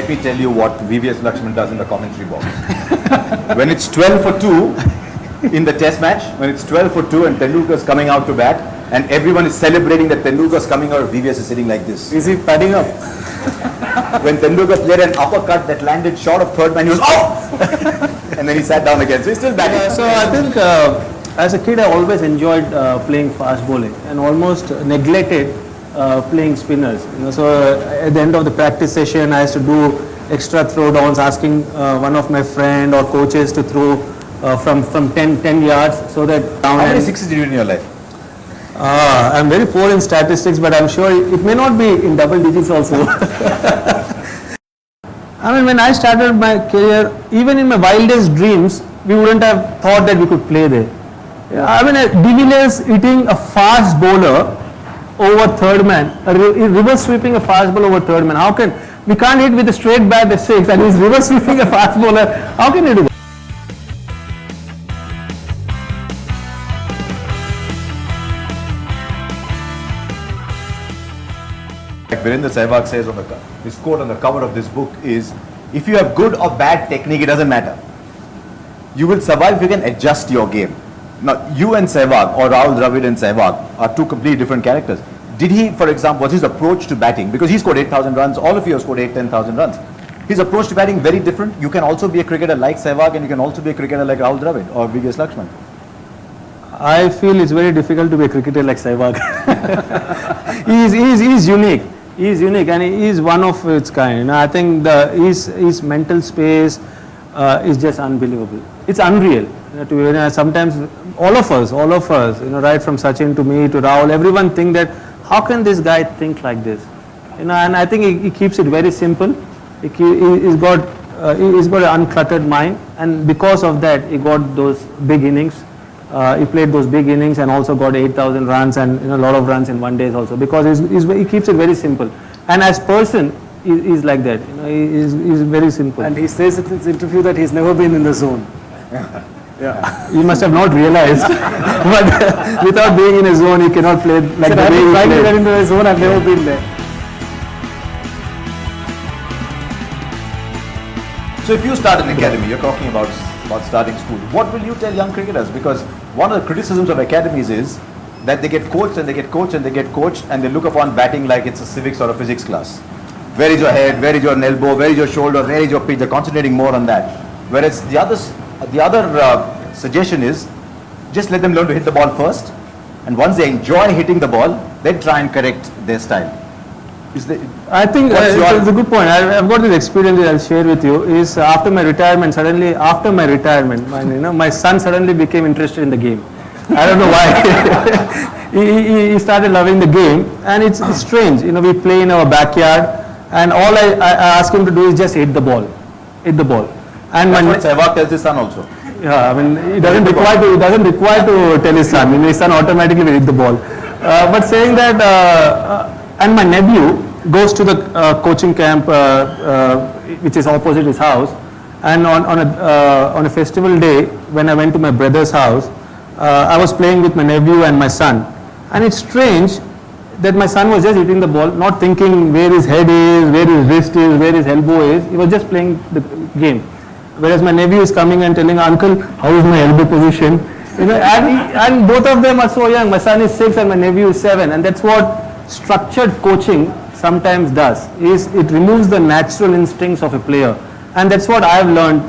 let me tell you what VVS Laxman does in the commentary box. When it's 12 for 2 in the test match, when it's 12 for 2 and Tendulkar's coming out to bat, and everyone is celebrating that Tendulkar's coming out, VVS is sitting like this. Is he padding up? When Tendulkar played an uppercut that landed short of third man, he was off! And then he sat down again. So he's still batting. So I think as a kid I always enjoyed playing fast bowling and almost neglected playing spinners. So at the end of the practice session I used to do extra throwdowns, asking one of my friend or coaches to throw from 10 yards so that... How many sixes did you do in your life? I'm very poor in statistics, but I'm sure it may not be in double digits also. I mean, when I started my career, even in my wildest dreams, we wouldn't have thought that we could play there. I mean, De Villiers hitting a fast bowler over third man, reverse sweeping a fast bowler over third man. How can, we can't hit with a straight bat at 6 and he's reverse sweeping a fast bowler. How can you do that? Like Virendra Sehwag says on his quote on the cover of this book is, if you have good or bad technique, it doesn't matter. You will survive if you can adjust your game. Now, you and Sehwag, or Rahul Dravid and Sehwag, are two completely different characters. Did he, for example, what's his approach to batting? Because he scored 8,000 runs, all of you have scored 10,000 runs. His approach to batting very different. You can also be a cricketer like Sehwag and you can also be a cricketer like Rahul Dravid or VVS Laxman. I feel it's very difficult to be a cricketer like Sehwag. He's unique. He's unique and he is one of its kind. I think his mental space is just unbelievable. It's unreal. Sometimes all of us, right from Sachin to me to Rahul, everyone think that how can this guy think like this? And I think he keeps it very simple. He's got an uncluttered mind, and because of that, he got those big innings. He played those big innings and also got 8,000 runs and a lot of runs in one day also, because he keeps it very simple. And as person, he's like that. He's very simple. And he says in his interview that he's never been in the zone. Yeah. You must have not realized. But without being in a zone, he cannot play like the way he trying to played. get into the zone. I've never been there. So if you start an academy, you're talking about starting school, what will you tell young cricketers? Because one of the criticisms of academies is that they get coached and they get coached and they get coached and they look upon batting like it's a civics or a physics class. Where is your head? Where is your elbow? Where is your shoulder? Where is your pitch? They're concentrating more on that. Whereas the other suggestion is just let them learn to hit the ball first, and once they enjoy hitting the ball, then try and correct their style. I think it's a good point. I've got this experience that I'll share with you. Is after my retirement, my son suddenly became interested in the game. I don't know why. he started loving the game, and it's strange. We play in our backyard, and all I ask him to do is just hit the ball. And that's what Sehwag tells his son also. Yeah, I mean, he doesn't require to tell his son. His son automatically will hit the ball. But saying that, and my nephew goes to the coaching camp, which is opposite his house. And on a festival day, when I went to my brother's house, I was playing with my nephew and my son. And it's strange that my son was just hitting the ball, not thinking where his head is, where his wrist is, where his elbow is. He was just playing the game. Whereas my nephew is coming and telling, "Uncle, how is my elbow position?" And both of them are so young. My son is 6 and my nephew is 7. And that's what structured coaching sometimes does, is it removes the natural instincts of a player. And that's what I've learned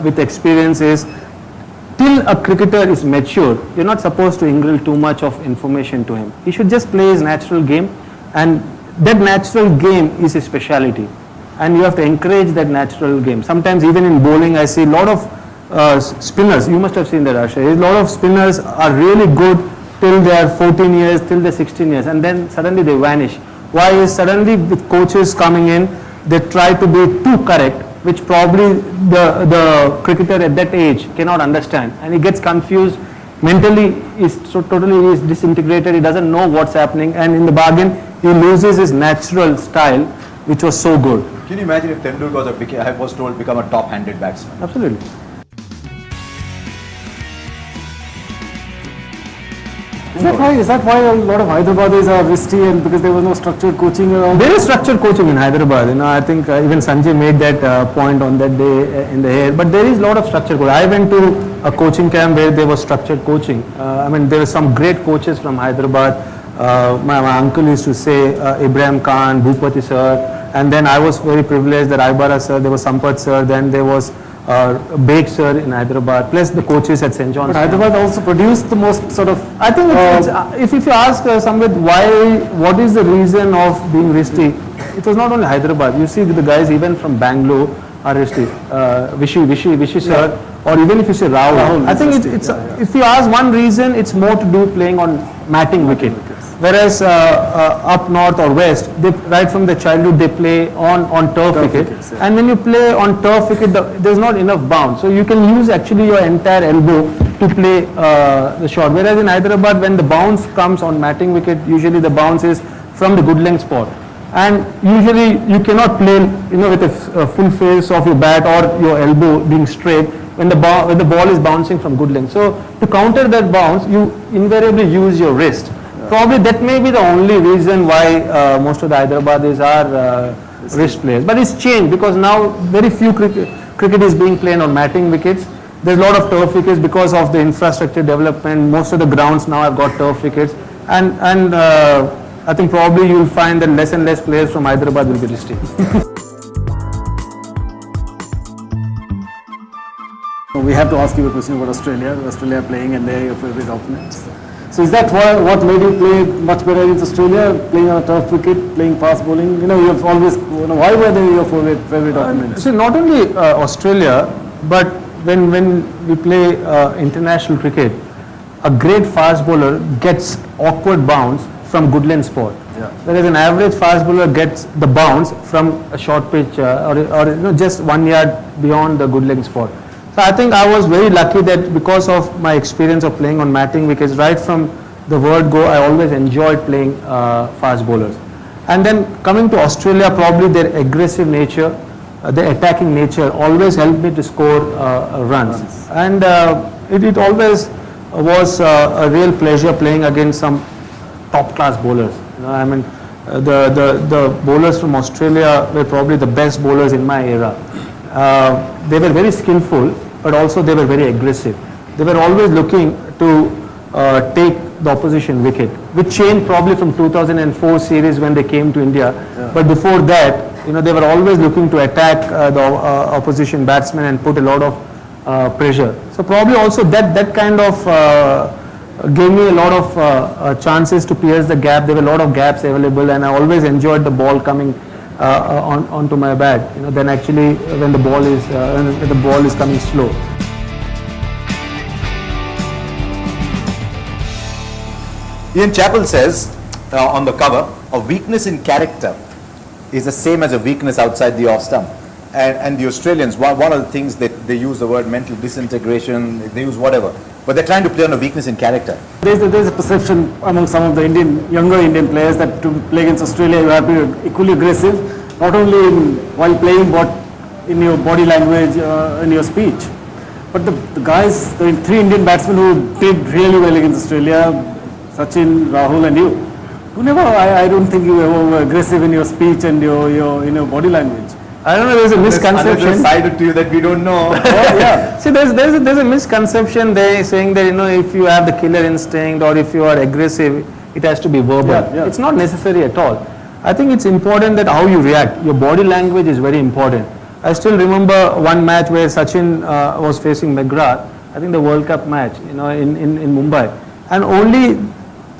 with experience is, till a cricketer is mature, you're not supposed to ingrain too much of information to him. He should just play his natural game, and that natural game is his speciality. And you have to encourage that natural game. Sometimes even in bowling, I see a lot of spinners. You must have seen that, Asha. A lot of spinners are really good till they are 14 years, till they're 16 years, and then suddenly they vanish. Why is suddenly with coaches coming in, they try to be too correct, which probably the cricketer at that age cannot understand, and he gets confused. Mentally, is totally disintegrated. He doesn't know what's happening, and in the bargain, he loses his natural style, which was so good. Can you imagine if Tendulkar was told become a top-handed batsman? Absolutely. Is that why a lot of Hyderabadis are wristy, and because there was no structured coaching around? There is structured coaching in Hyderabad. I think even Sanjay made that point on that day in the air. But there is a lot of structured coaching. I went to a coaching camp where there was structured coaching. There were some great coaches from Hyderabad. My uncle used to say Ibrahim Khan, Bhupati sir, and then I was very privileged that Aibara sir, there was Sampath sir, then there was Beg sir in Hyderabad, plus the coaches at St. John's. But Hyderabad also produced the most sort of. I think if you ask Samvit what is the reason of being wristy, it was not only Hyderabad. You see the guys even from Bangalore are wristy. Vishy sir, or even if you say Rahul. I think it's if you ask one reason, it's more to do playing on matting wicket. Whereas up north or west, right from the childhood they play on turf wicket, and when you play on turf wicket, there's not enough bounce, so you can use actually your entire elbow to play the shot. Whereas in Hyderabad, when the bounce comes on matting wicket, usually the bounce is from the good length spot, and usually you cannot play with a full face of your bat or your elbow being straight when the ball is bouncing from good length. So to counter that bounce, you invariably use your wrist. Probably that may be the only reason why most of the Hyderabadis are wrist players. But it's changed because now very few cricket is being played on matting wickets. There's a lot of turf wickets because of the infrastructure development. Most of the grounds now have got turf wickets, and I think probably you'll find that less and less players from Hyderabad will be wristy. We have to ask you a question about Australia. Australia are playing and they're your favorite opponents. So is that what made you play much better against Australia, playing on a turf wicket, playing fast bowling? You've always, why were they your favorite opponents? So not only Australia, but when we play international cricket, a great fast bowler gets awkward bounce from good length spot. Yeah. Whereas an average fast bowler gets the bounce from a short pitch or just 1 yard beyond the good length spot. So I think I was very lucky that because of my experience of playing on matting wickets, right from the word go, I always enjoyed playing fast bowlers. And then coming to Australia, probably their aggressive nature, their attacking nature always helped me to score runs. And it always was a real pleasure playing against some top class bowlers. The bowlers from Australia were probably the best bowlers in my era. They were very skillful, but also they were very aggressive. They were always looking to take the opposition wicket, which changed probably from 2004 series when they came to India. Yeah. But before that, they were always looking to attack the opposition batsmen and put a lot of pressure. So probably also that kind of gave me a lot of chances to pierce the gap. There were a lot of gaps available, and I always enjoyed the ball coming onto my bat, than actually when the ball is coming slow. Ian Chappell says on the cover, a weakness in character is the same as a weakness outside the off stump. And the Australians, one of the things that they use the word mental disintegration, they use whatever, but they're trying to play on a weakness in character. There's a perception among some of the younger Indian players that to play against Australia you have to be equally aggressive, not only while playing but in your body language, in your speech. But the guys, the three Indian batsmen who did really well against Australia, Sachin, Rahul and you never, I don't think you were aggressive in your speech and your body language. I don't know, there's a misconception. There's side to you that we don't know. Yeah. See, there's a misconception there saying that, if you have the killer instinct or if you are aggressive, it has to be verbal. Yeah. It's not necessary at all. I think it's important that how you react. Your body language is very important. I still remember one match where Sachin was facing McGrath, I think the World Cup match, in Mumbai. And only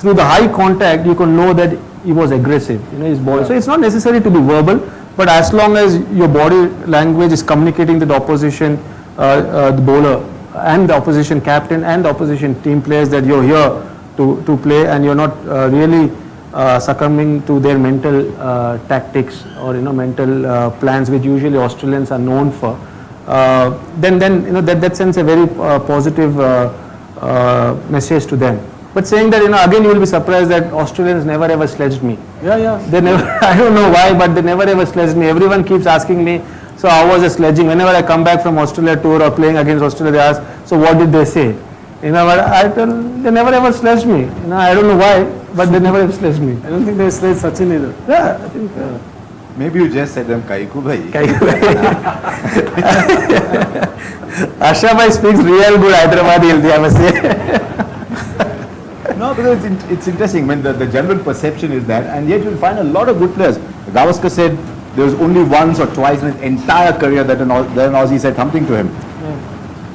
through the high contact you can know that he was aggressive, his ball. So it's not necessary to be verbal, but as long as your body language is communicating to the opposition, the bowler and the opposition captain and the opposition team players that you're here to play and you're not really succumbing to their mental tactics or mental plans, which usually Australians are known for, then that sends a very positive message to them. But saying that, again you will be surprised that Australians never ever sledged me. Yeah. They never, I don't know why, but they never ever sledged me. Everyone keeps asking me, so how was the sledging? Whenever I come back from Australia tour or playing against Australia, they ask, so what did they say? You know, but they never ever sledged me. You know, I don't know why, but they never ever sledged me. I don't think they sledged Sachin either. Yeah, I think. Maybe you just said them Kaiku bhai. Asha bhai speaks real good Hyderabadi Hindi, I must say. No, because it's interesting when the general perception is that, and yet you'll find a lot of good players. Gavaskar said there was only once or twice in his entire career that an Aussie said something to him.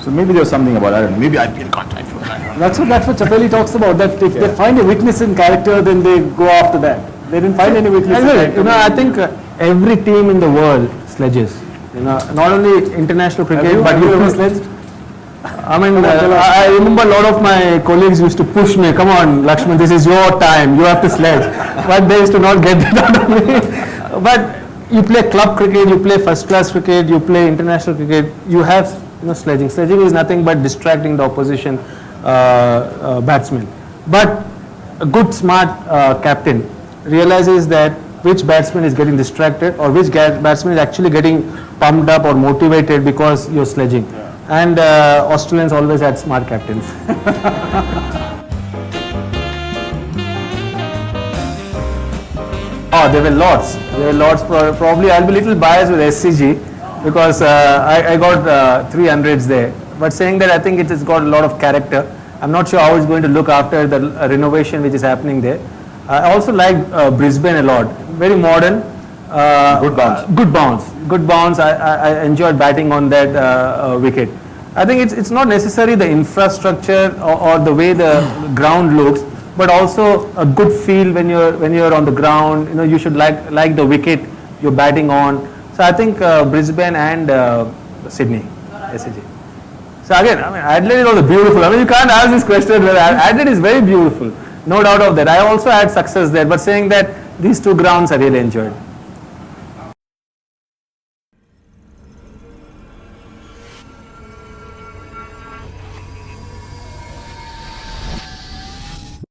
So maybe there was something about, I don't know, maybe I'd be in contact with that. That's what Chapeli talks about, that if they find a weakness in character, then they go after that. They didn't find any weakness in character. You know, I think every team in the world sledges. You know, not only international cricket, but you ever sledged? I mean, I remember a lot of my colleagues used to push me, come on, Laxman, this is your time, you have to sledge. But they used to not get that out of me. But you play club cricket, you play first class cricket, you play international cricket, you have sledging. Sledging is nothing but distracting the opposition batsman. But a good, smart captain realizes that which batsman is getting distracted or which batsman is actually getting pumped up or motivated because you're sledging. Yeah. And Australians always had smart captains. Oh, there were lots. Probably I'll be a little biased with SCG because I got 300s there. But saying that, I think it has got a lot of character. I'm not sure how it's going to look after the renovation which is happening there. I also like Brisbane a lot. Very modern. Good bounce. Good bounce. I enjoyed batting on that wicket. I think it's not necessarily the infrastructure or the way the ground looks, but also a good feel when you're on the ground. You know, you should like the wicket you're batting on. So I think Brisbane and Sydney, SCG. So again, I mean, Adelaide is also beautiful. I mean, you can't ask this question. Adelaide is very beautiful, no doubt of that. I also had success there, but saying that these two grounds I really enjoyed.